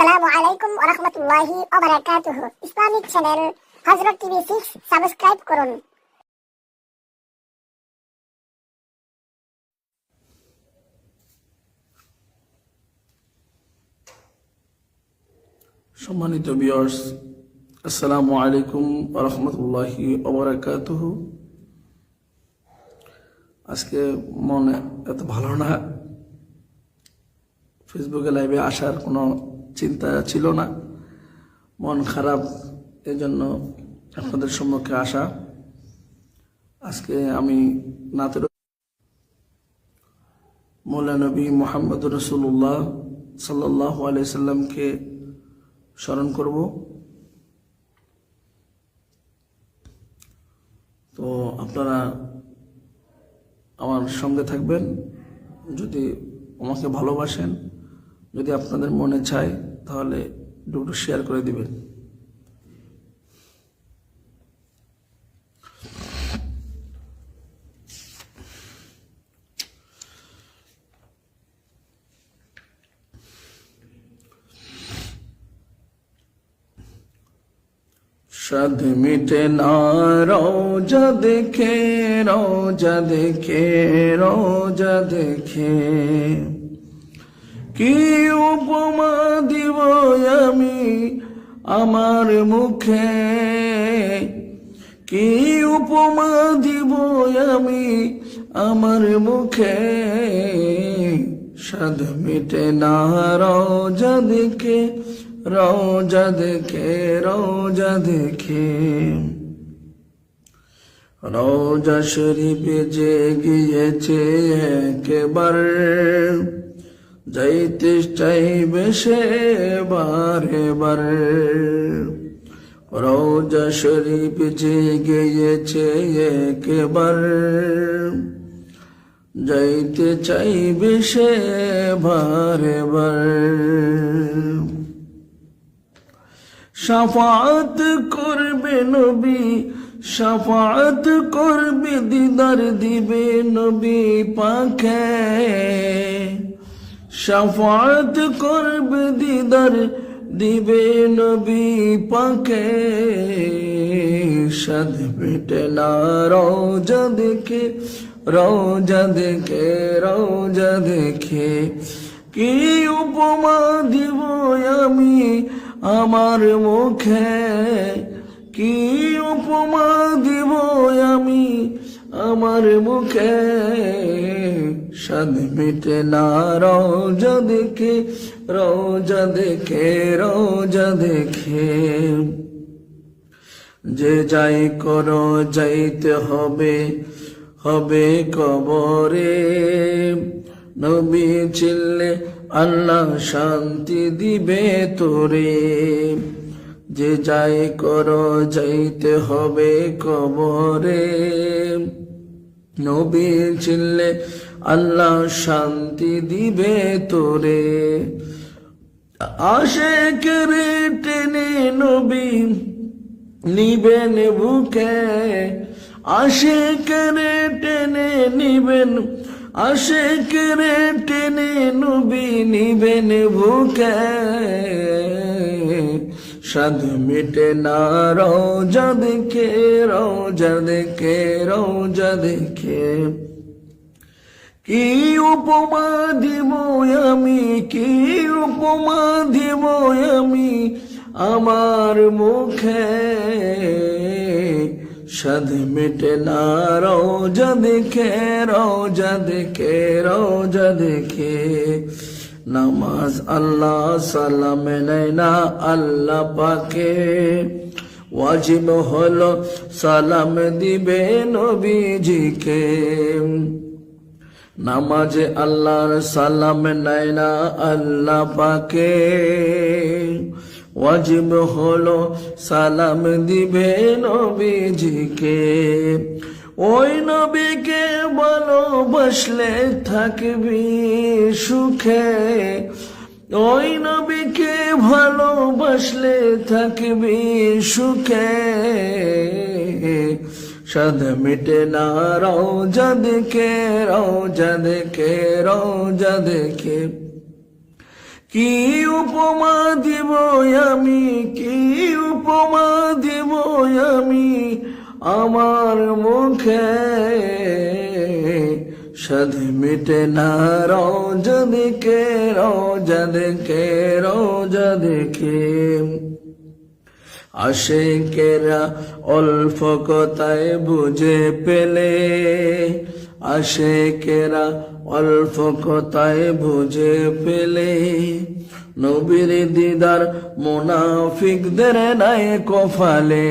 আসসালামু আলাইকুম ওয়া রাহমাতুল্লাহি ওয়া বারাকাতুহু। ইসলামিক চ্যানেল হযরত টিভি 6 সাবস্ক্রাইব করুন। সম্মানিত ভিউয়ার্স, আসসালামু আলাইকুম ওয়া রাহমাতুল্লাহি ওয়া বারাকাতুহু। আজকে মনে এত ভালো না, ফেসবুকে লাইভে আসার কোনো চিন্তা ছিল না, মন খারাপ, এজন্য আপনাদের সম্মুখে আসা। আজকে আমি নাতের মৌলানা নবী মুহাম্মদ রাসূলুল্লাহ সাল্লাল্লাহু আলাইহি সাল্লামকে স্মরণ করব। তো আপনারা আমার সঙ্গে থাকবেন, যদি আমাকে ভালোবাসেন, যদি আপনাদের মনে চায় তাহলে একটু শেয়ার করে দিবেন। সাদ মিটে না রোজা দেখে, রোজা দেখে, রোজা দেখে, কি উপমা দিব আমি আমার মুখে, কি উপমা দিব আমি আমার মুখে। সাদ মিটে না রোজা দেখে, রোজা দেখে, রোজা দেখে। রোজা শরীফে যে গিয়েছে একবার, যাইতে চাইবে সে বারে বার। রোজা শরীফ যে গিয়েছে একবার, যাইতে চাইবে সে বারে বার। শাফাআত করবে নবী, শাফাআত করবে, দিদার দিবে নবী পাকে। শাফাআত করবে, দিদার দিবে নবী পাকে। সাদ মিটে না রোজা দেখে, রোজা দেখে, রোজা দেখে, কি উপমা দিব আমি আমার মুখে, কি উপমা দিব আমি আমার মুখে। সাদ মিটে না রোজা দেখে, রোজা দেখে, রোজা দেখে। যে যাই করো যাইতে হবে, হবে কবরে। নবী চিল্লে আল্লাহ শান্তি দিবে তোরে। যে যাই করো যাইতে হবে কবরে। নবী চিল্লে আল্লাহ শান্তি দিবে তোরে। আশিকরে টেনে নবী নিবেন বুকে, আশিকরে টেনে নিবেন, আশিকরে টেনে নবী নিবেন বুকে। সাদ মিটে না রোজা দেখে, রোজা দেখে, রোজা দেখে, কি উপমা দিব আমি, কি উপমা দিব আমি আমার মুখে। সাদ মিটে না রোজা দেখে, রোজা দেখে, রোজা দেখে। নামাজ আল্লাহ সালাম নেয় না আল্লাহ পাকে, ওয়াজিব হলো সালাম দিবে নবীজিকে। নামাজে আল্লাহর সালাম নেয় না আল্লাহ পাকে, ওয়াজিব হলো সালাম দিবে নবীজিকে। ওই নবীকে ভালোবাসলে থাকবি সুখে, ওই নবীকে ভালোবাসলে থাকবি সুখে। সাদ মিটে না রোজা দেখে, রোজা দেখে, রোজা দেখে, কি উপমা দিব আমি, কি উপমা দিব আমি আমার মুখে, সাধ মিটে না রোজা দেখে, রোজা দেখে, রোজা দেখে। আশিকেরা অল্প কথায় বুঝে পেলে, আশিকেরা অল্প কথায় বুঝে পেলে, নবীর দিদার মুনাফিকদের নাই কপালে,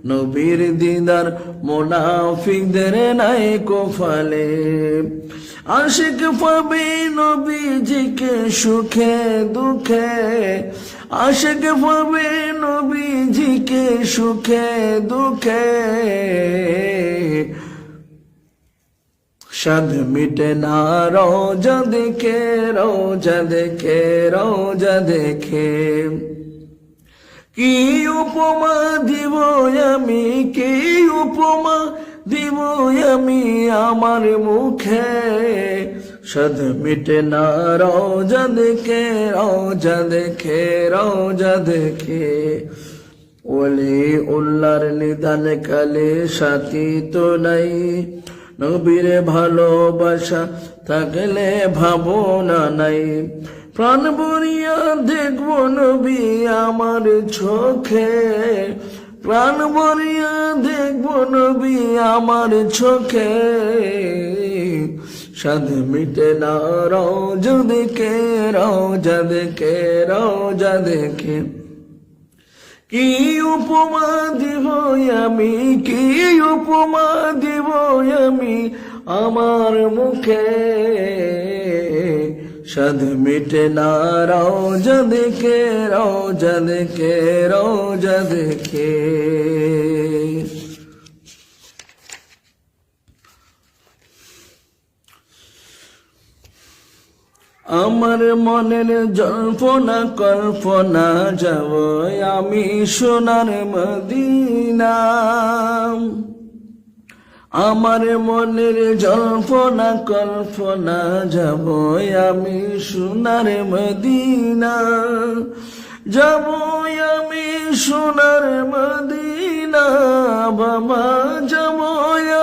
নবীর দিদার মুনাফিকদের নাই কপালে। আশিক পাবে নবীজিকে সুখে দুঃখে, আশিক পাবে নবীজিকে সুখে দুঃখে, সাধ মিটে না রোজা দেখে, রোজা দেখে, রোজা দেখে। কি উপমা দিব আমি, কি উপমা দিব আমি আমার মুখে, সাধ মিটে না রোজা দেখে, রোজা দেখে, রোজা দেখে। ওলি উল্লার নিদান কালে সাথী তো নাই, নবীর ভালোবাসা থাকলে ভাবনা নাই। প্রাণ ভরিয়া দেখব নবী আমার চোখে, প্রাণ ভরিয়া দেখব নবী আমার চোখে, সাধ মিটে না রোজা দেখে, রোজা দেখে, রোজা দেখে। কি উপমা দিব আমি, কি উপমা দিব আমি আমার মুখে, সাধ মিটে না রোজা দেখে, রোজা দেখে, রোজা দেখে। আমার মনের জল্পনা কল্পনা যাব আমি সোনার মদিনা, আমার মনের জল্পনা কল্পনা যাব আমি সোনার মদিনা, যাব আমি সোনার মদিনা, বাবা যাব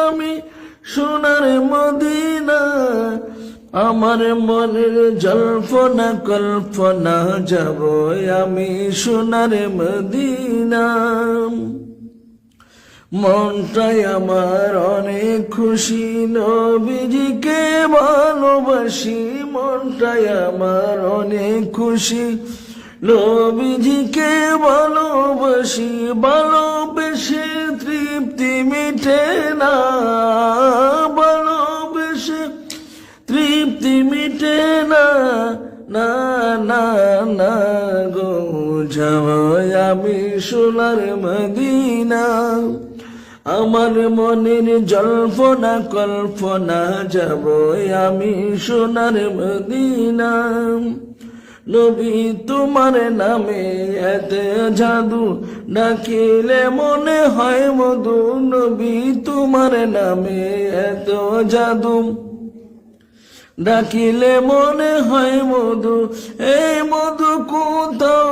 আমি সোনার মদিনা। আমার মনের জল্পনা কল্পনা যাব আমি সোনার মদিনা। মনটাই আমার অনেক খুশি নবীজিকে ভালোবাসি, মনটাই আমার অনেক খুশি নবীজিকে ভালোবাসি, ভালোবেসে তৃপ্তি মিটে না, ভালোবেসে তৃপ্তি মিটে না, না না না গো যাব আমি সোনার মদিনা। আমার মনের জল্পনা কল্পনা যাব আমি সোনার মদিনা। নবী তোমার নামে এত জাদু, ডাকিলে মনে হয় মধু, নবী তোমার নামে এত জাদু, ডাকিলে মনে হয় মধু, এই মধু কোথাও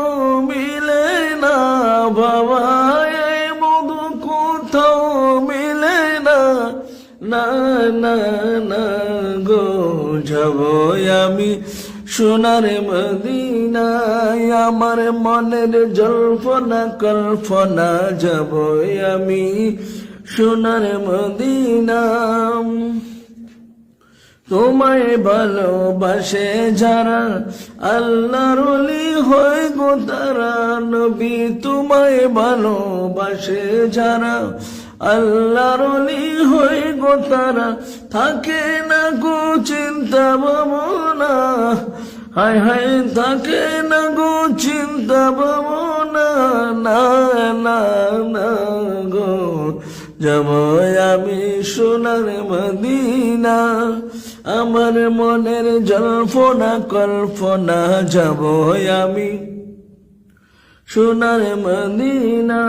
মিলে না বাবা, এই মধু কোথাও মিলে না, না না না গো যাব আমি সোনার মদিনায়। আমার মনের জল্পনা কল্পনা যাব আমি সোনার মদিনা। তোমায় ভালোবাসে যারা আল্লাহর ওলি হয় গো তারা, নবী তোমায় ভালোবাসে যারা আল্লাহর ওলি হয় গো তারা, থাকে না গো চিন্তা ভাবনা, হায় হায় থাকে না গো চিন্তা ভাবনা, না না না গো যাব আমি সোনার মদিনা। আমার মনের জল্পনা কল্পনা যাব আমি সোনার মদিনা।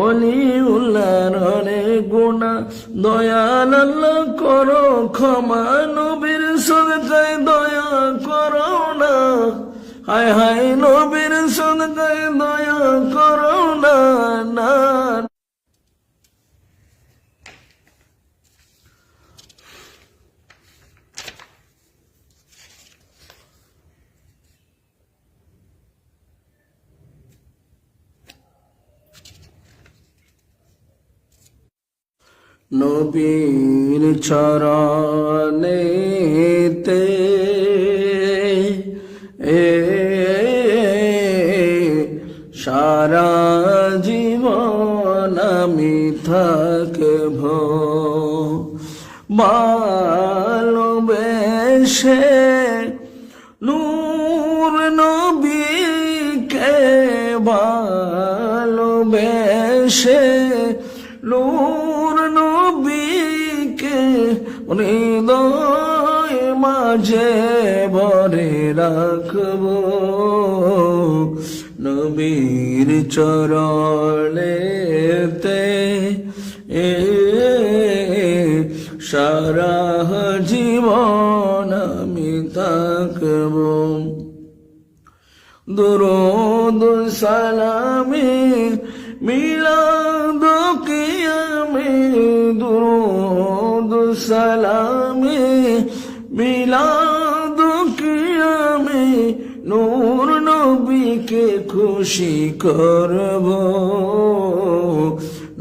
অলিউল্লাহর অনেক গুনাহ, দয়াল আল্লাহ করো ক্ষমা, নবীর সদকায় দয়া করো না, হায় হায় নবীর সদকায় দয়া করো না, না। নবীর চরণেতে সারা জীবন আমি থাকব, ভালোবেসে নূর নবীকে, ভালোবেসে নূর নবীকে হৃদয় মাঝে ভরে রাখব, নবীর চরণেতে সারা জীবন আমি থাকব। দুরূদ সালামে মিলাদ কিয়ামে, দুরূদ সালামে মিলাদ কিয়ামে নূর নবীকে খুশি করব,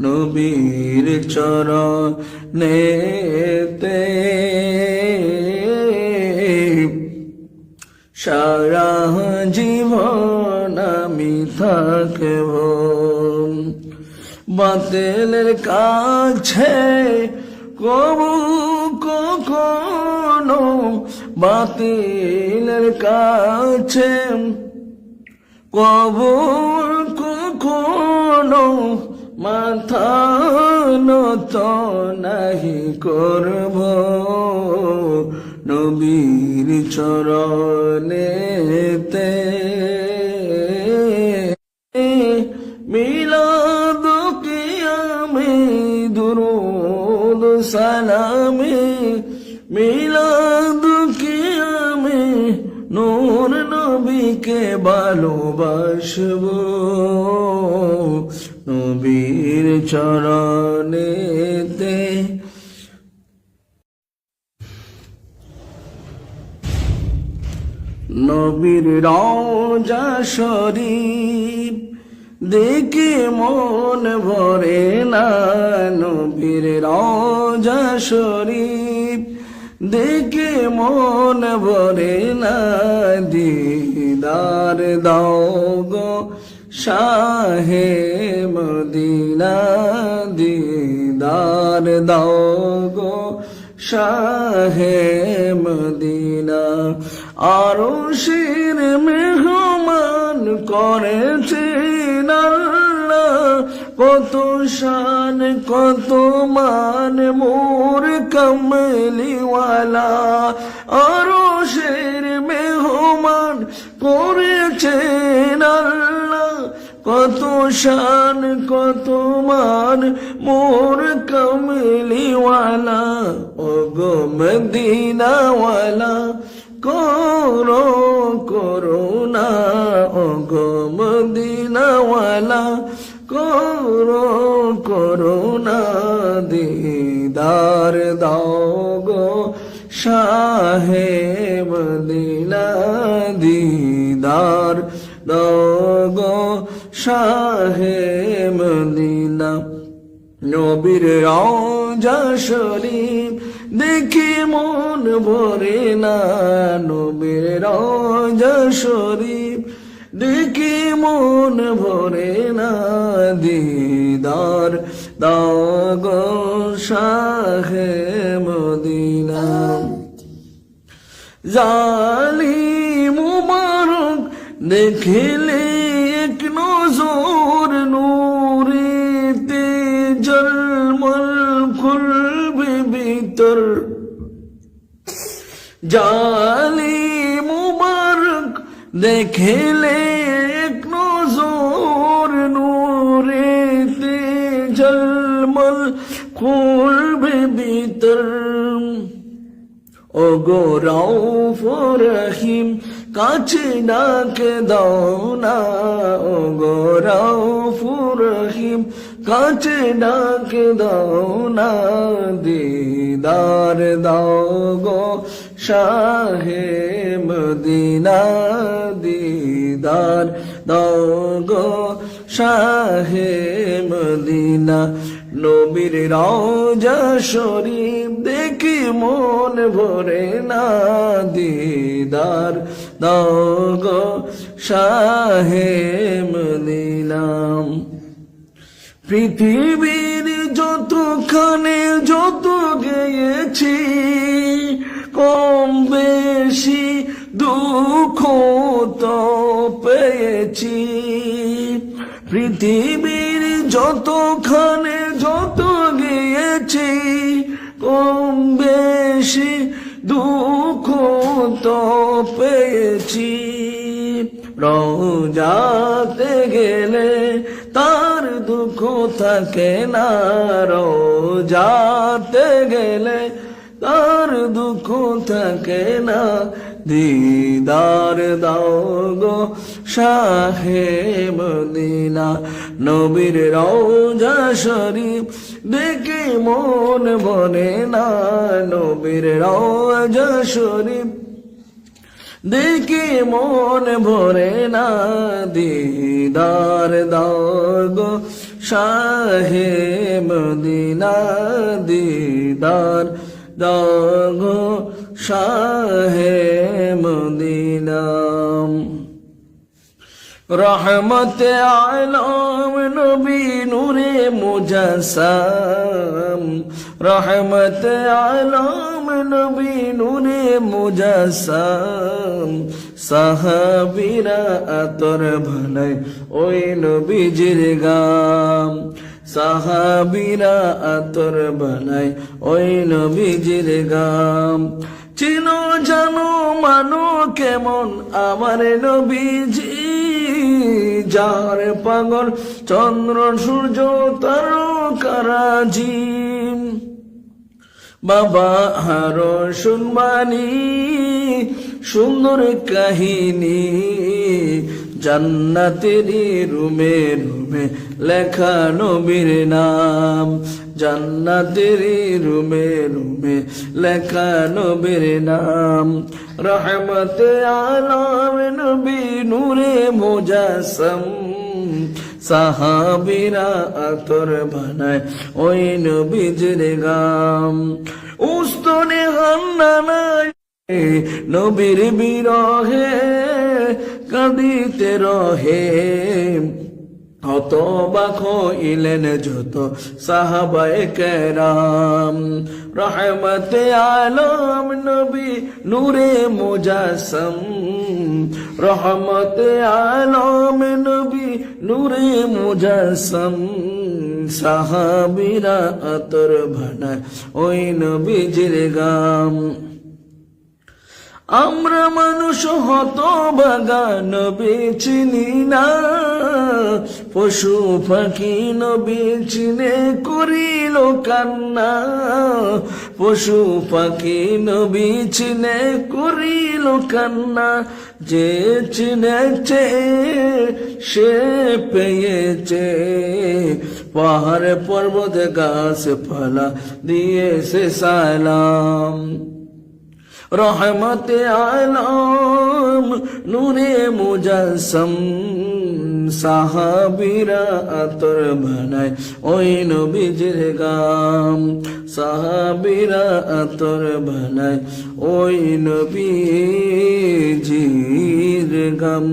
নবীর চরণেতে সারা জীবন আমি থাকব। বাতিলের কাছে কবু কখনো, বাতিলের কাছে কবু কখনো মাথা নত নাহি করব, নবীর চরণেতে মিলাদ কিয়ামে, দুরূদ সালামে মিলাদ কিয়ামে নূর নবীকে ভালোবাসব, নবীর চরণেতে নবীর রওজা শরীফ দেখে মন ভরে না, নবীর রওজা শরীফ দেখে মন ভরে না, দিদার দাও গো শাহে মদিনা, দিদার দাও গো শাহে মদিনা। আরশের মেহমান করেছেন আল্লাহ, কত শান কত মান মোর কমলিওয়ালা, আরশের মেহমান করেছেন আল্লাহ, কত শান কত মান মোর কমলিওয়ালা, ওগো মদিনাওয়ালা করো করুণা, ওগো মদিনাওয়ালা করো করুণা, দিদার দাও গো শাহে মদিনা, দিদার দাও গো শাহে মদিনা। নবীর রওজা শরীফ দেখে মন ভরে না, নবীর রওজা শরীফ দেখে মন ভরে না, দিদার দাও গো শাহে মদিনা। জালিম মুবারক দেখিলে এক নজর নূরেতে জলমল খুলবে ভিতর, জালিম মুবারক দেখিলে এক নজর নূরেতে জলমল খুলবে ভিতর, ও গো রউফ রহিম কাছে ডাকে দাও না, ও গো রউফ রহিম কাছে ডাকে দাও না, দিদার দাও গো শাহে মদিনা, দিদার দাও গো শাহে মদিনা। নবীর রওজা শরীফ দেখি মন ভরে না, দিদার দাও গো শাহে মদিনা। পৃথিবীর যতখানে যত গেয়েছি, কম বেশি দুঃখ তো পেয়েছি। পৃথিবীর যতখানে যত গিয়েছি, কম বেশি দুঃখ তো পেয়েছি। রওজাতে গেলে তার দুঃখ থাকে না, রওজাতে গেলে তার দুঃখ থাকে না, দিদার দাও গো শাহে মদিনা। নবীর রওজা শরীফ দেখে মন ভরে না, নবীর রওজা শরীফ দেখে মন ভরে না, দিদার দাও গো শাহে মদিনা, দিদার দাও গো শাহে মদিনা। রহমতে আলম নবী নূরে মুজাসসাম, রহমতে আলম নবী নূরে মুজাসসাম। সাহাবীরা আতর ভানায় ওই নবীজির গাম, সাহাবীরা আতর বানায় ওই নবীজির গাম। চিনো জানো মানো কেমন আমার নবীজি, যার পাগল চন্দ্র সূর্য তারকারাজি। বাবা আরো শুনবানি সুন্দর কাহিনী, জান্নাতেরই রুমে রুমে লেখা নবীর নাম, জান্নাতেরই রুমে রুমে লেখা নবীর নাম। রহমতে আলম নবী নূরে মুজাসসাম, সাহাবীরা আতর বানায় ওই নবীজির গাম। উস্তনে হান্নানায় নবীর বিরহে কাঁদিতে রহে, হতবাক হইলেন যত সাহাবায়ে কেরাম। রহমতে আলম নবী নূরে মুজাসসাম, রহমতে আলম নবী নূরে মুজাসসাম। সাহাবীরা আতর বানায় ওই নবীজির গাম। আমরা মানুষ হতভাগা নবী চিনি না, পশু পাখি নবী চিনে করিল কান্না, পশু পাখি নবী চিনে করিল কান্না। যে চিনেছে সে পেয়েছে, পাহাড় পর্বত গাছ পালা দিয়েছে সালাম। রহমতে আলম নূরে মুজাসসাম, সাহাবীরা আতর বানায় ওই নবীজির গাম, সাহাবীরা আতর বানায় ওই নবীজির গাম।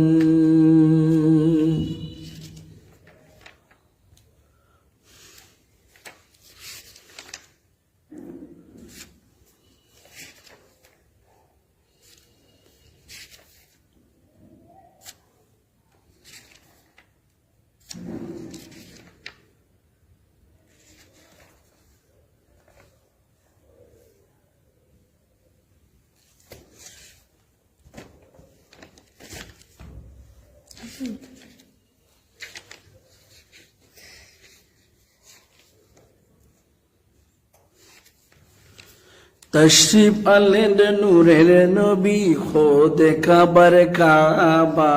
তশরিফ আনলেন নূরের নবী খোদে কাবার কাবা,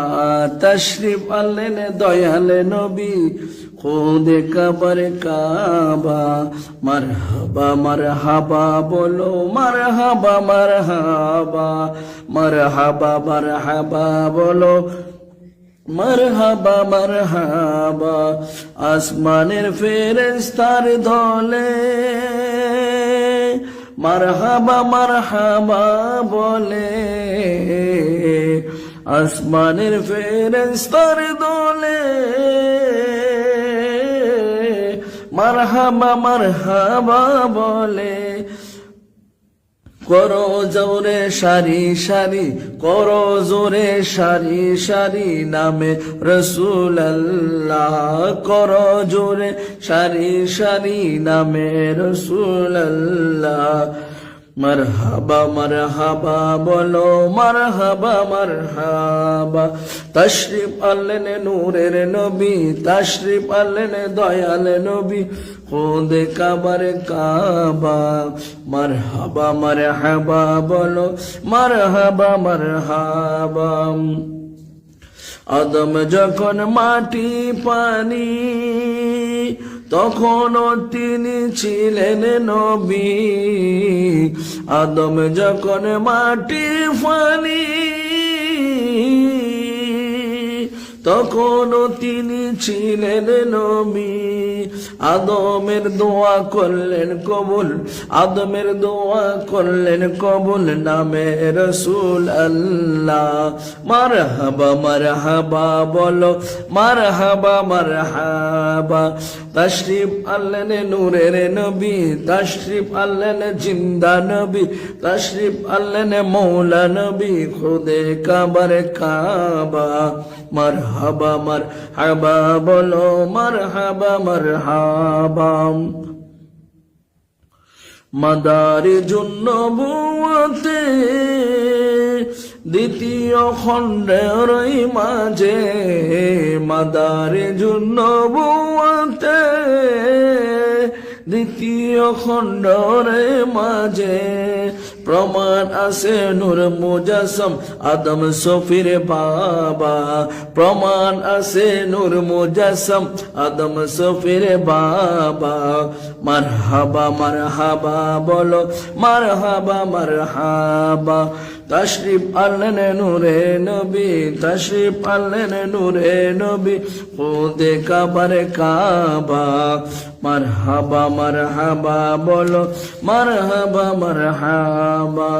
তশরিফ আনলেন দয়াল নবী খোদে কাবার কাবা। মারহাবা মারহাবা বলো মারহাবা মারহাবা, মারহাবা মারহাবা বলো মারহাবা মারহাবা। আসমানের ফেরেশতার দলে মারহাবা মারহাবা বলে, আসমানের ফেরেশতার দলে মারহাবা মারহাবা বলে। করো জোরে সারি সারি, করো জোরে সারি সারি নামে রসুল্লাহ, করো জোরে সারি সারি নামে রসুল্লাহ। মারহাবা মারহাবা বলো মারহাবা মারহাবা। তশরিফ আনলেন নূরের নবী, তশরিফ আনলেন দয়াল নবী খোদে কাবার কাবা। মারহাবা মারহাবা বলো মারহাবা মারহাবা। আদম যখন মাটি পানি তখনও তিনি ছিলেন নবী, আদম যখন মাটি পানি তখনও তিনি ছিলেন নবী। আদমের দোয়া করলেন কবুল, আদমের দোয়া করলেন কবুল নামে রসুল আল্লাহ। মারহাবা মারহাবা বলো মারহাবা মারহাবা। তশরিফ আনলেন নূরের নবী, তশরিফ আনলেন জিন্দা নবী, তশরিফ আনলেন মৌলা নবী খুদে কাবার কাবা। মারহাবা মারহাবা বলো মারহাবা মারহাবা। মাদারিজুন নবুওয়াতে দ্বিতীয় খণ্ডের মাঝে, মাদারিজুন নবুওয়াতে দ্বিতীয় খণ্ডের মাঝে প্রমাণ আছে নূর মুজাসম আদম সফির বাবা, প্রমাণ আছে নূর মুজাসম আদম সফির বাবা। মারহাবা মারহাবা বলো মারহাবা মারহাবা। তশরিফ আনলেন নূরে নবী, তশরিফ আনলেন নূরে নবী খোদে কাবার কাবা। মারহাবা মারহাবা বলো মারহাবা মারহাবা,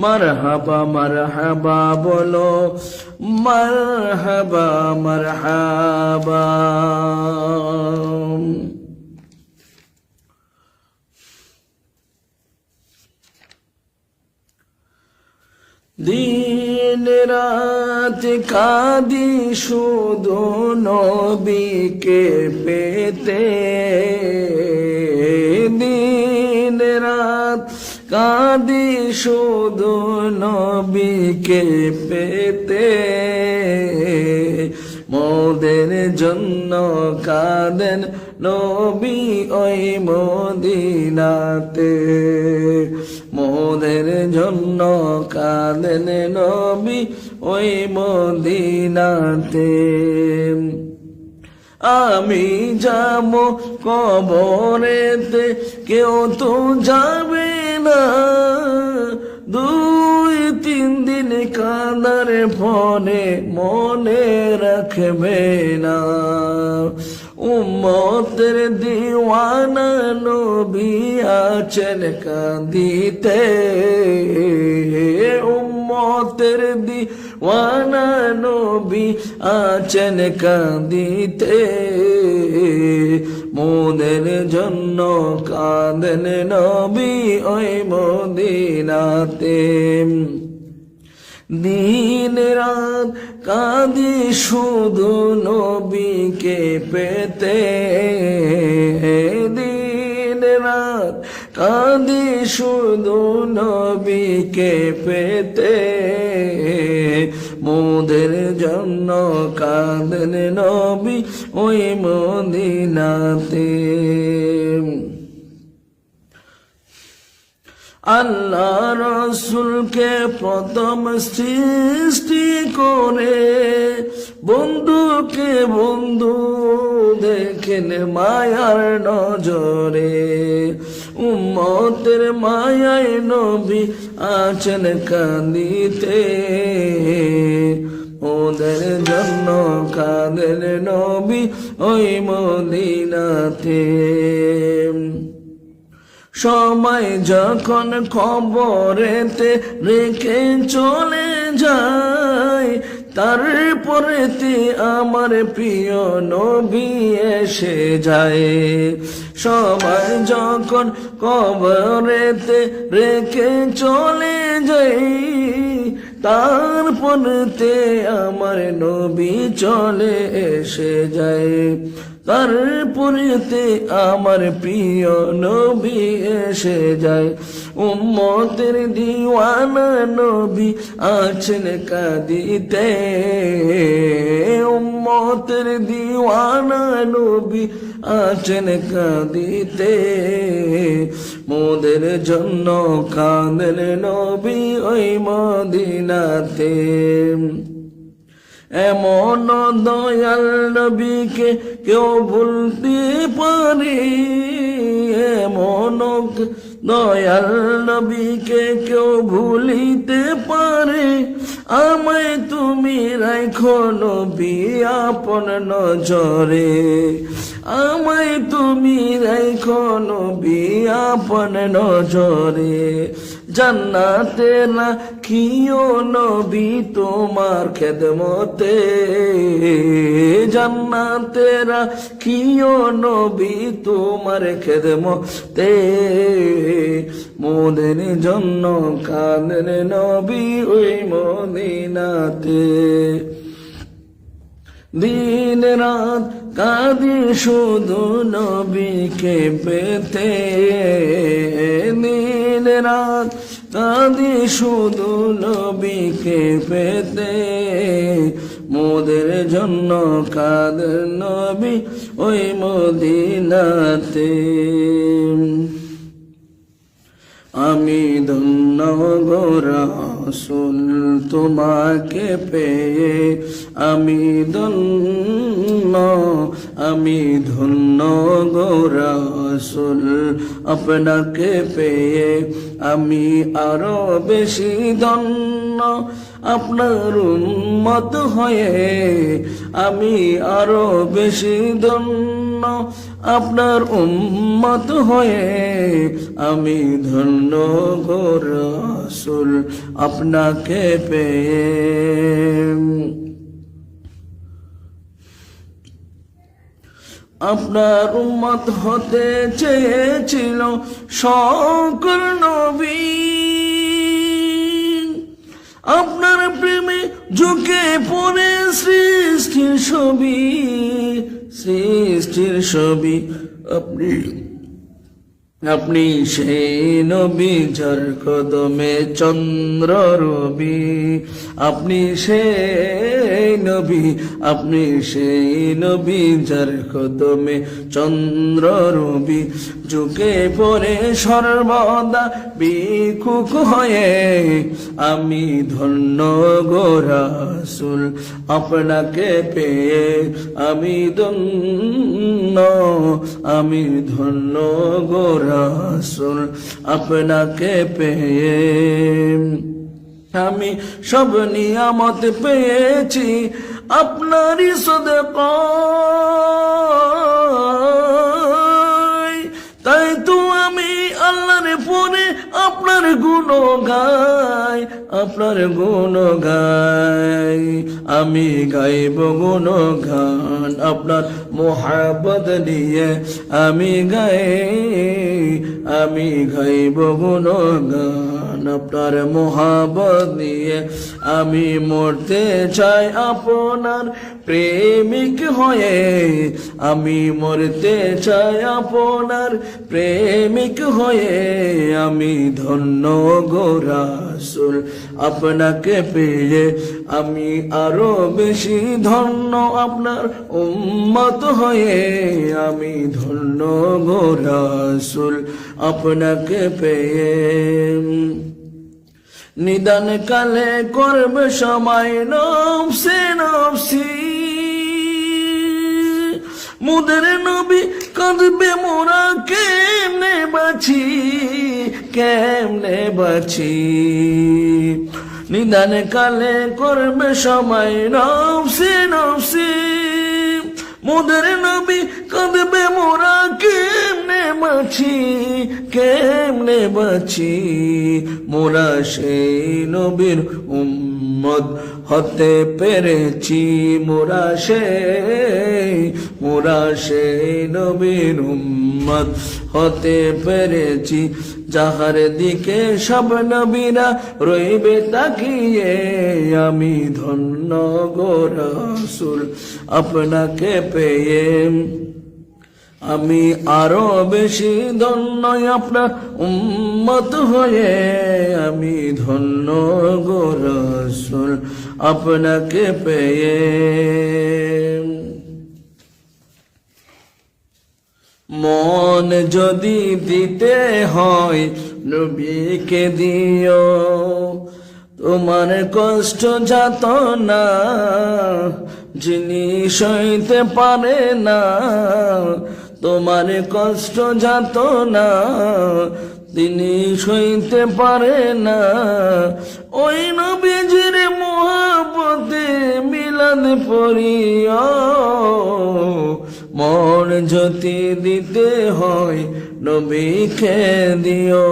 মারহাবা মারহাবা বলো মারহাবা মারহাবা। দিন রাত কাঁদি শুধু নবীকে পেতে, দিন রাত কাঁদি শুধু নবীকে পেতে। মোদের জন্য কাঁদেন নবী ওই মদিনাতে, মোদের জন্য কাঁদেন নবী ওই মদিনাতে। আমি যাব কবরেতে কেউ তো যাবে না, 2-3 দিন কাঁদার ফলে মনে রাখবে না। উম্মতের দিওয়ানা নবী আছেন কাঁদিতে, উম্মতের দিওয়ানা নবী আছেন কাঁদিতে। মোদের জন্য কাঁদেন নবী ওই মদিনাতে। দিন রাত কাঁদি শুধু নবীকে পেতে, দিন রাত কাঁদি শুধু নবীকে পেতে। মোদের জন্য কাঁদেন নবী ওই মদিনাতে। আল্লাহ রসুলকে প্রথম সৃষ্টি করে বন্ধুকে বন্ধু দেখেন মায়ার নজরে। উম্মতের মায়ায় নবী আছেন কাঁদিতে, ওদের জন্য কাঁদেন নবী ওই মদিনাতে। সময় যখন কবরেতে রেখে চলে যায়, তারপরেতে আমার প্রিয় নবী এসে যায়। সময় যখন কবরেতে রেখে চলে যায়, তারপরেতে আমার নবী চলে এসে যায়। তারপরেতে আমার প্রিয় নবী এসে যায়। উম্মতের দিওয়ানা নবী আছেন কাঁদিতে, উম্মতের দিওয়ানা নবী আছেন কাঁদিতে। মোদের জন্য কাঁদেন নবী ওই মদিনাতে। এমন দয়াল নবীকে কেউ ভুলতে পারে, এমন দয়াল নবীকে কেউ ভুলিতে পারে। আমায় তুমি রাখো নবী আপন নজরে, আমায় তুমি রাখো নবী আপন নজরে। জান্নাতে রাখিও নবী তোমার খেদমতে, জান্নাতে রাখিও নবী তোমার খেদমতে। মোদের জন্য কাঁদেন নবী ওই মদিনাতে। দিন রাত কাঁদি শুধু নবীকে পেতে, দিন রাত কাঁদি শুধু নবীকে পেতে। মোদের জন্য কাঁদেন নবী ওই মদিনাতে। আমি ধন্য গো রাসূল তোমাকে পেয়ে, আমি ধন্য গো রাসূল আপনাকে পেয়ে। আমি আরো বেশি ধন্য আপনার উম্মত হয়ে, আমি আরো বেশি ধন্য আপনার উম্মত হয়ে। আমি ধন্য গো রাসূল আপনাকে পেয়ে। আপনার উম্মত হতে চেয়েছিল সকল নবী, আপনার প্রেমে ঝুঁকে পড়ে সৃষ্টির ছবি, সৃষ্টির ছবি। আপনি সেই নবী যার কদমে চন্দ্র রবি, আপনি সেই নবী, আপনি সেই নবী যার কদমে চন্দ্র রবি। ঝুঁকে পড়ে সর্বদা ভিক্ষুক হয়ে। আমি ধন্য গো রাসূল আপনাকে পেয়ে, আমি ধন্য গো রাসূল আপনাকে পেয়ে। আমি সব নিয়ামত পেয়েছি আপনারই সদকায়, তাই তো আমি আল্লাহর পরে আপনার গুণ গাই, আপনার গুণ গাই। আমি গাইব গুণ গান আপনার মোহাব্বত নিয়ে, আমি গাইব গুণ গান আপনার মোহাব্বত নিয়ে। আমি মরতে চাই আপনার প্রেমিক হয়ে, আমি মরতে চাই আপনার প্রেমিক হয়ে। আমি ধন্য গো রাসূল আপনাকে পেয়ে আমি আরো বেশি ধন্য, আপনার উম্মত হয়ে আমি ধন্য গো রাসূল আপনাকে পেয়ে। নিদান কালে করবে সবাই নফসে নফসি, মুদের নবী কাঁদবে মোরা কেমনে বাঁচি, কেমনে বাঁচি। নিদান কালে করবে সবাই নফসে নফসি, মুদের নবী কাঁদবে মোরা কেমনে বাঁচি, কেমনে বাঁচি। মোরা সেই নবীর উম্মত হতে পেরেছি, মোরা সেই নবীর উম্মত হতে পেরেছি। যাহার দিকে সব নবীরা রইবে তাকিয়ে আমি ধন্য গো রাসূল আপনাকে পেয়ে। আমি আরো বেশি ধন্য আপনার উম্মত হয়ে আমি ধন্য গো রাসূল আপনাকে পেয়ে। মন যদি দিতে হয় নবীকে দিও, তোমার কষ্ট যাতনা যিনি সইতে পারে না, তোমার কষ্ট যাতনা তিনি সইতে পারে না। ওই নবীজির মহব্বতে মিলাদ পড়িও, মন যদি দিতে হয় নবীকে দিও।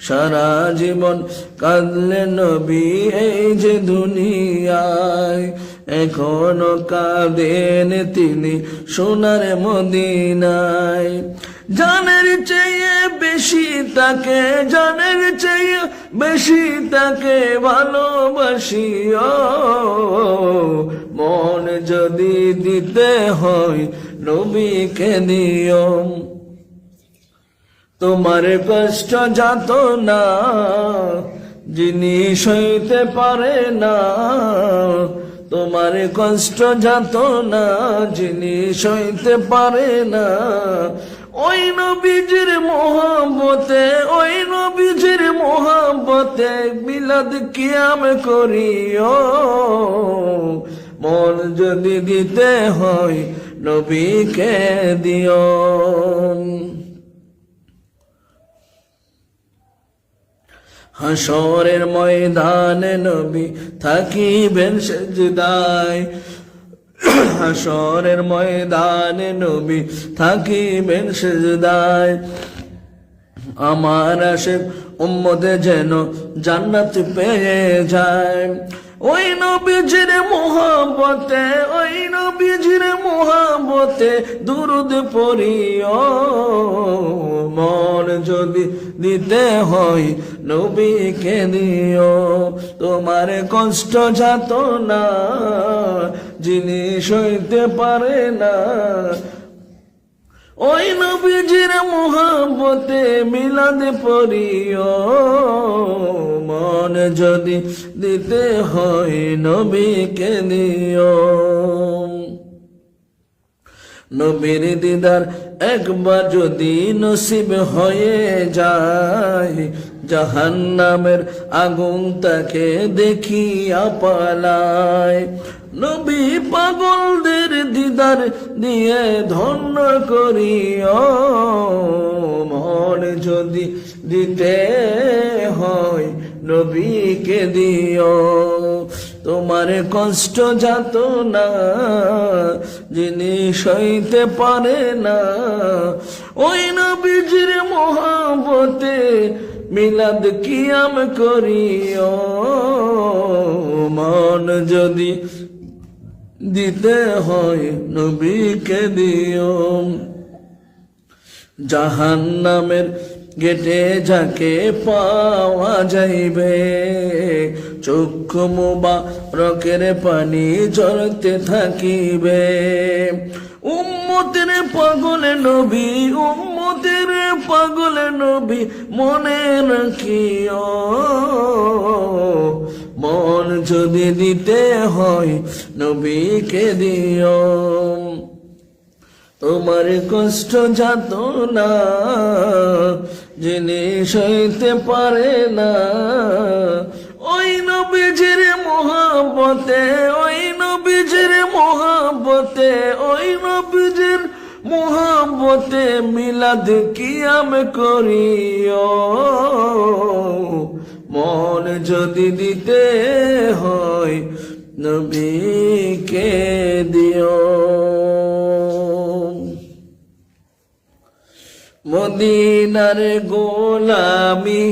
সারা জীবন কাঁদলে নবী এই যে দুনিয়ায়, এখনো কাঁদেন তিনি সোনার মদিনায়। জানের চেয়ে বেশি তাকে, জানের চেয়ে বেশি তাকে ভালোবাসিও। মন যদি দিতে হয় নবীকে দিও, তোমার কষ্ট যাতনা যিনি সইতে পারে না, তোমার কষ্ট যাতনা যিনি সইতে পারে না। ওই নবীজির মহব্বতে, ওই নবীজির মহব্বতে মিলাদ কিয়াম করিও। মন যদি দিতে হয় নবীকে দিও। হাসরের ময়দানে নবী থাকিবেন সিজদায়, হাসরের ময়দানে নবী থাকিবেন সিজদায়। আমার আশিক উম্মতে যেন জান্নাত পেয়ে যায়। ওই নবীজির মহব্বতে, ওই নবীজির মহব্বতে দুরুদ পড়িও। মন যদি দিতে হয় নবীকে দিও, তোমার কষ্ট যাতনা যিনি সইতে পারে না। ওই নবীজির মহব্বতে মিলাদ পড়িও, মন যদি দিতে হয় নবীকে দিও। নবীর দিদার একবার যদি নসিব হয়ে যায়, জাহান্নামের আগুন তাকে দেখিয়া পালায়। নবী পাগলদের দিদার দিয়ে ধন্য করিও। মন যদি দিতে হয় নবীকে দিও, তোমার কষ্ট যাতনা যিনি সইতে পারে না। ওই নবীজির মহব্বতে মিলাদ কিয়াম করিও। মন যদি দিতে হয় নবীকে দিও। জাহান্নামের গেটে যাকে পাওয়া যাইবে, চক্ষু মুবারকের পানি ঝরতে থাকিবে। উম্মতের পাগল নবী, উম্মতের উম্মতের পাগল নবী মনে রাখিও, মন যদি দিতে হয় নবীকে দিও। তোমার কষ্ট যাতনা যিনি সইতে পারে না, ওই নবীজির মহব্বতে, ওই নবীজির মহব্বতে, ওই নবীজির মহব্বতে মিলাদ কিয়াম করিও, মন যদি দিতে হয় নবীকে দিও। মদিনার গোলামি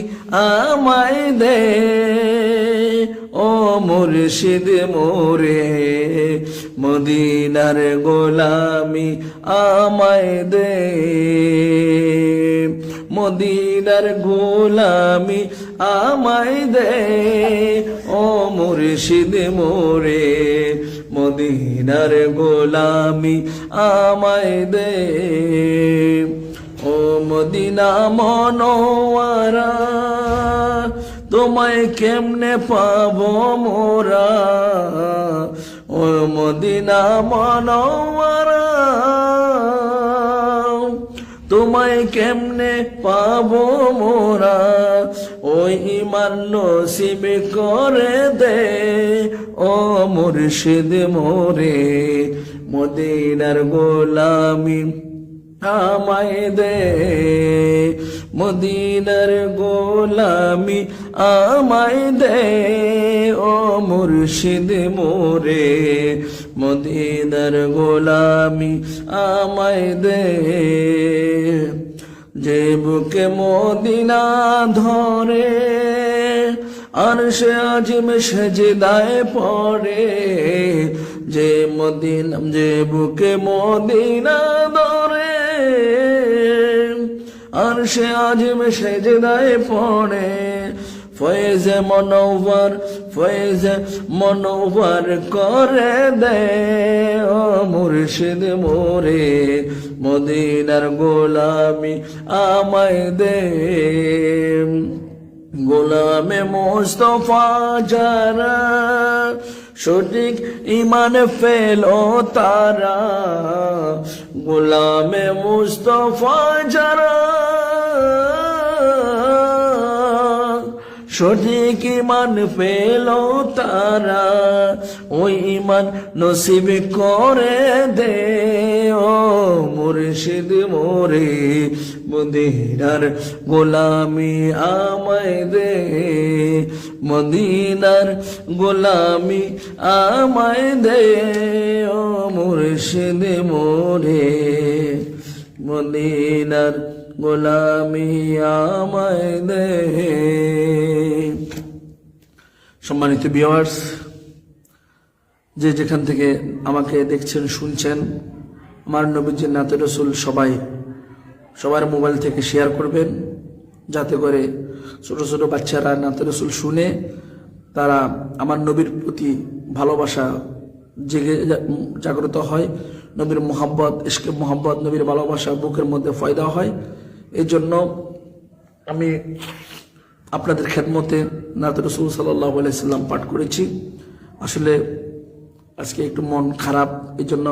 আমায় দে ও মুর্শিদ মোরে, মদিনার গোলামি আমায় দে, মদিনার গোলামি আমায় দে ও মুর্শিদ মোরে, মদিনার গোলামি আমায় দে। ও মদিনা মনোয়ারা তোমায় কেমনে পাবো মোরা, ও মদিনা মনোয়ারা তোমায় কেমনে পাবো মোরা, ওই ইমান নসিব করে দে ও মুর্শিদ মোরে, মদিনার গোলামি আমায় দে, মদিনার গোলামি আমায় দে ও মুর্শিদ মোরে, মদিনার গোলামি আমায় দে। যে বুকে মদিনা ধরে আরশে আজিম সেজদায় পড়ে, যে মদিনা, যে বুকে মদিনা ধরে আরশে আজিম সেজদায় পড়ে, ফয়েজে মনোয়ার, ফয়েজে মনোয়ার করে দে ও মুর্শিদ মোরে, মদিনার গোলামি আমায় দে। গোলামে মুস্তফা যারা সঠিক ইমান ফেলো তারা, গোলামে মুস্তফা যারা সঠিক ইমান পেলো তারা, ওই ইমান নসিব করে দে ও মুর্শিদ মোরে, মদিনার গোলামি আমায় দে, মদিনার গোলামি আমায় দে ও মুর্শিদ মোরে, মদিনার গোলামি আমায় দে। সম্মানিত ভিউয়ার্স, যে যেখান থেকে আমাকে দেখছেন শুনছেন, আমার নবীজির নাতে রসুল সবার মোবাইল থেকে শেয়ার করবেন, যাতে করে ছোট ছোট বাচ্চারা নাতে রসুল শুনে তারা আমার নবীর প্রতি ভালোবাসা জাগ্রত হয়, নবীর মোহাব্বত, ইশকে মোহাব্বত, নবীর ভালোবাসা বুকের মধ্যে ফয়দা হয়। এই জন্য আমি আপনাদের খেদমতে নাতে রসুল সাল্লাল্লাহু আলাইহি সাল্লাম পাঠ করেছি। আসলে আজকে একটু মন খারাপ, এই জন্য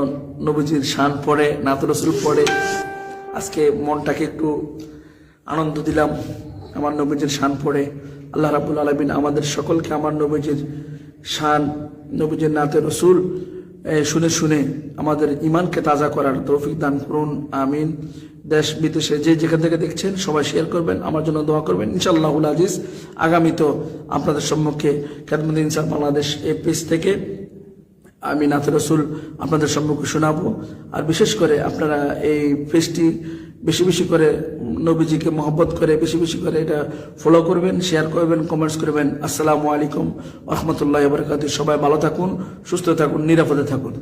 নবীজির শান পড়ে, নাতে রসুল পড়ে আজকে মনটাকে একটু আনন্দ দিলাম। আমার নবীজির শান পড়ে আল্লাহ রাব্বুল আলামিন আমাদের সকলকে আমার নবীজির শান, নবীজির নাতে রসুল শুনে শুনে আমাদের ইমানকে তাজা করার তৌফিক দান করুন, আমিন। দেশ বিদেশে যে যেখান থেকে দেখছেন সবাই শেয়ার করবেন, আমার জন্য দোয়া করবেন ইনশাআল্লাহুল আজিজ। আগামী তো আপনাদের সম্মুখে খেদমত ইনসান বাংলাদেশ এই পেজ থেকে আমি নাতে রসুল আপনাদের সম্মুখে শোনাবো। আর বিশেষ করে আপনারা এই পেজটি বেশি বেশি করে নবীজিকে মহব্বত করে বেশি বেশি করে এটা ফলো করবেন, শেয়ার করবেন, কমেন্টস করবেন। আসসালামু আলাইকুম ওয়া রাহমাতুল্লাহি ওয়া বারাকাতুহু। সবাই ভালো থাকুন, সুস্থ থাকুন, নিরাপদে থাকুন।